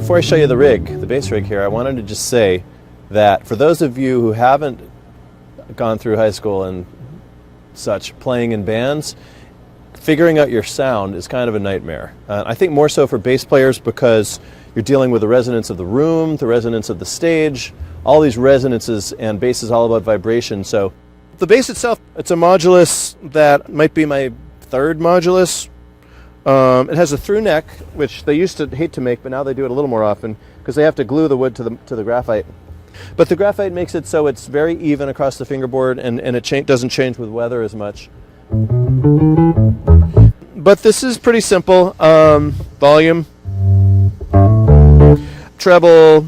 Before I show you the rig, the bass rig here, I wanted to just say that for those of you who haven't gone through high school and such playing in bands, figuring out your sound is kind of a nightmare. I think more so for bass players because you're dealing with the resonance of the room, the resonance of the stage, all these resonances, and bass is all about vibration. So the bass itself, it's a modulus that might be my third modulus. It has a through neck, which they used to hate to make, but now they do it a little more often because they have to glue the wood to the graphite. But the graphite makes it so it's very even across the fingerboard, and it doesn't change with weather as much. But this is pretty simple. Volume, treble,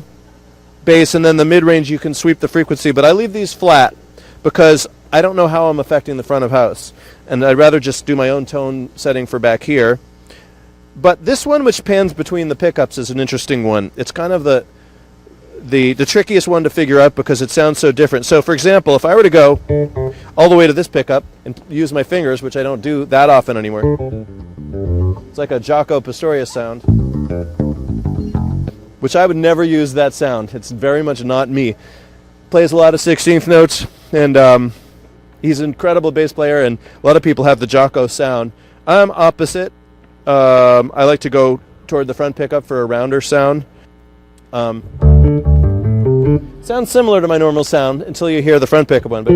bass, and then the mid-range you can sweep the frequency. But I leave these flat because I don't know how I'm affecting the front of house, and I'd rather just do my own tone setting for back here. But this one, which pans between the pickups, is an interesting one. It's kind of the trickiest one to figure out because it sounds so different. So for example, if I were to go all the way to this pickup and use my fingers, which I don't do that often anymore, it's like a Jaco Pastorius sound, which I would never use that sound. It's very much not me. Plays a lot of 16th notes, and he's an incredible bass player, and a lot of people have the Jaco sound. I'm opposite. I like to go toward the front pickup for a rounder sound. Sounds similar to my normal sound until you hear the front pickup one, but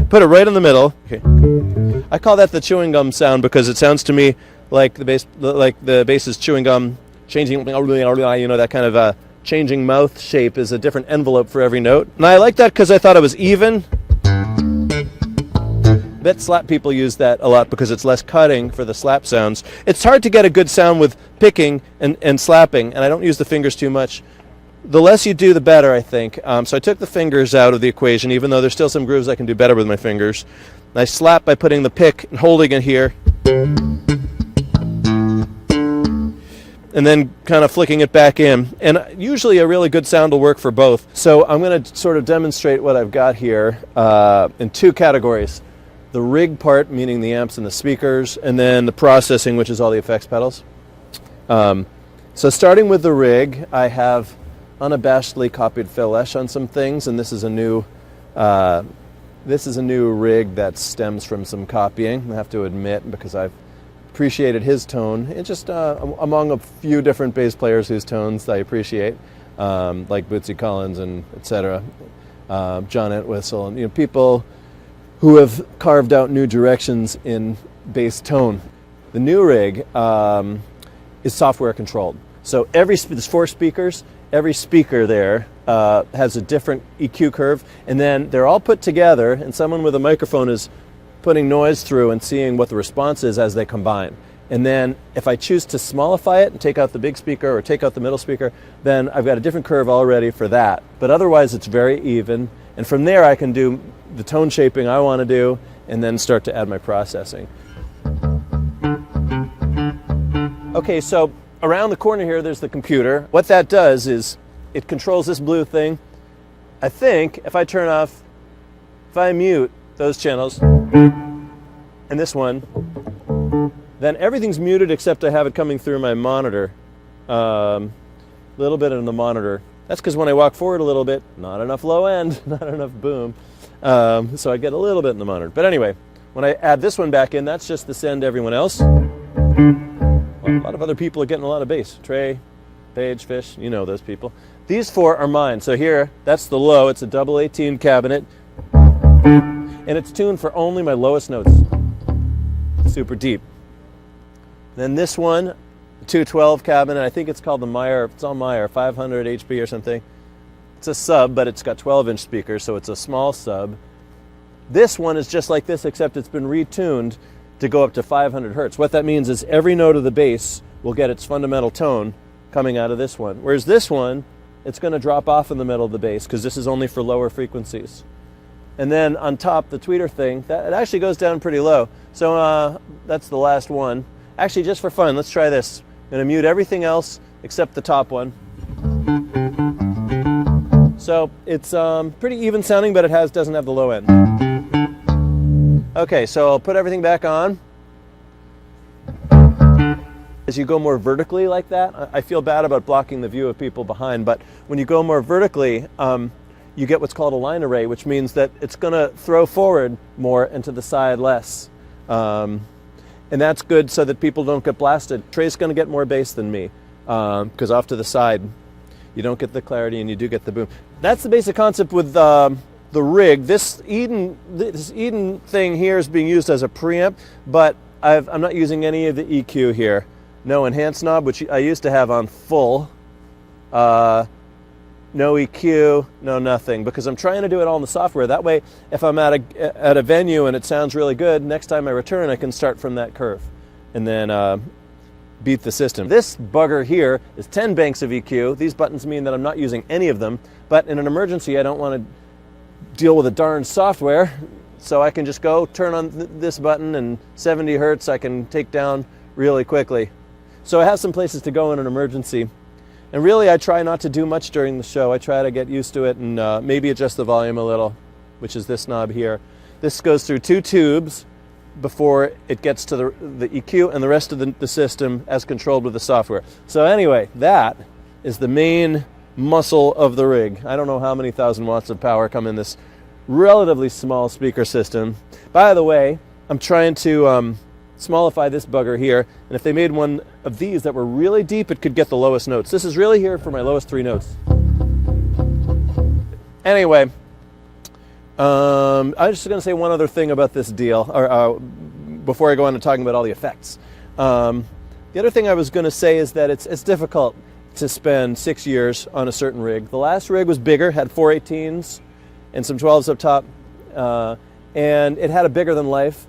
put it right in the middle. Okay. I call that the chewing gum sound because it sounds to me like the bass is chewing gum, changing, that kind of changing mouth shape is a different envelope for every note. And I like that because I thought it was even. Bet slap people use that a lot because it's less cutting for the slap sounds. It's hard to get a good sound with picking and slapping, and I don't use the fingers too much. The less you do, the better, I think. So I took the fingers out of the equation, even though there's still some grooves I can do better with my fingers. And I slap by putting the pick and holding it here, and then kind of flicking it back in. And usually a really good sound will work for both. So I'm going to sort of demonstrate what I've got here in two categories. The rig part, meaning the amps and the speakers, and then the processing, which is all the effects pedals. So starting with the rig, I have unabashedly copied Phil Lesh on some things, and this is a new rig that stems from some copying, I have to admit, because I've appreciated his tone. It's just among a few different bass players whose tones I appreciate, like Bootsy Collins and etc. John Entwistle, and people who have carved out new directions in bass tone. The new rig is software controlled. So there's 4 speakers. Every speaker there has a different EQ curve, and then they're all put together, and someone with a microphone is putting noise through and seeing what the response is as they combine. And then if I choose to smallify it and take out the big speaker or take out the middle speaker, then I've got a different curve already for that. But otherwise it's very even, and from there I can do the tone shaping I want to do and then start to add my processing. Okay, so around the corner here there's the computer. What that does is it controls this blue thing. I think if I mute those channels and this one, then everything's muted except I have it coming through my monitor. Little bit in the monitor. That's because when I walk forward a little bit, not enough low end, not enough boom. So I get a little bit in the monitor. But anyway, when I add this one back in, that's just to send everyone else. Well, a lot of other people are getting a lot of bass. Trey, Paige, Fish, you know those people. These 4 are mine. So here, that's the low. It's a double 18 cabinet. And it's tuned for only my lowest notes. Super deep. Then this one, 212 cabinet, I think it's called the Meyer, it's all Meyer, 500 HP or something. It's a sub, but it's got 12-inch speakers, so it's a small sub. This one is just like this, except it's been retuned to go up to 500 hertz. What that means is every note of the bass will get its fundamental tone coming out of this one. Whereas this one, it's going to drop off in the middle of the bass because this is only for lower frequencies. And then on top, the tweeter thing, it actually goes down pretty low. So that's the last one. Actually, just for fun, let's try this. I'm going to mute everything else except the top one. So it's pretty even sounding, but it doesn't have the low end. Okay, so I'll put everything back on. As you go more vertically like that, I feel bad about blocking the view of people behind, but when you go more vertically, you get what's called a line array, which means that it's going to throw forward more and to the side less. And that's good so that people don't get blasted. Trey's going to get more bass than me, because off to the side, you don't get the clarity and you do get the boom. That's the basic concept with the rig. This Eden thing here is being used as a preamp, but I'm not using any of the EQ here. No enhance knob, which I used to have on full. No EQ, no nothing, because I'm trying to do it all in the software. That way, if I'm at a venue and it sounds really good, next time I return, I can start from that curve and then beat the system. This bugger here is 10 banks of EQ. These buttons mean that I'm not using any of them, but in an emergency, I don't want to deal with a darn software, so I can just go turn on this button and 70 hertz I can take down really quickly. So I have some places to go in an emergency. And really, I try not to do much during the show. I try to get used to it and maybe adjust the volume a little, which is this knob here. This goes through 2 tubes before it gets to the EQ and the rest of the system as controlled with the software. So anyway, that is the main muscle of the rig. I don't know how many thousand watts of power come in this relatively small speaker system. By the way, I'm trying to smallify this bugger here, and if they made one of these that were really deep, it could get the lowest notes. This is really here for my lowest 3 notes. Anyway, I'm just going to say one other thing about this deal, or before I go on to talking about all the effects. The other thing I was going to say is that it's difficult to spend 6 years on a certain rig. The last rig was bigger, had 418s and some 12s up top, and it had a bigger than life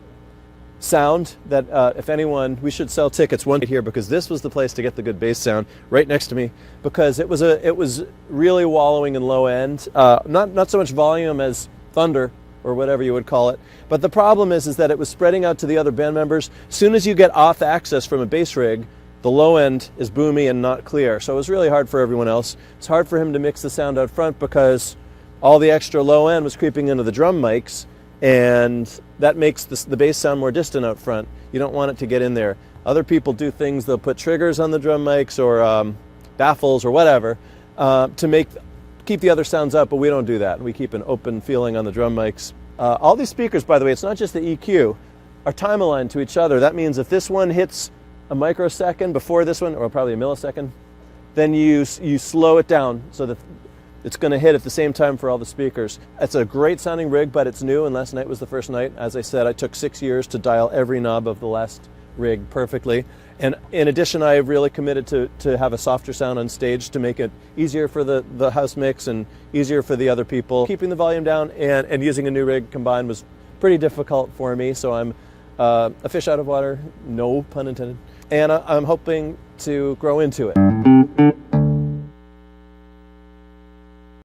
sound that if anyone, we should sell tickets one here, because this was the place to get the good bass sound right next to me, because it was really wallowing in low end, not so much volume as thunder or whatever you would call it, but the problem is that it was spreading out to the other band members. As soon as you get off axis from a bass rig, the low end is boomy and not clear, so it was really hard for everyone else. It's hard for him to mix the sound out front because all the extra low end was creeping into the drum mics, and that makes the bass sound more distant out front. You don't want it to get in there. Other people do things, they'll put triggers on the drum mics or baffles or whatever to keep the other sounds up, but we don't do that. We keep an open feeling on the drum mics. All these speakers, by the way, it's not just the EQ, are time aligned to each other. That means if this one hits a microsecond before this one, or probably a millisecond, then you slow it down so that it's going to hit at the same time for all the speakers. It's a great sounding rig, but it's new, and last night was the first night. As I said, I took 6 years to dial every knob of the last rig perfectly. And in addition, I really committed to have a softer sound on stage to make it easier for the house mix and easier for the other people. Keeping the volume down and using a new rig combined was pretty difficult for me, so I'm a fish out of water, no pun intended. And I'm hoping to grow into it.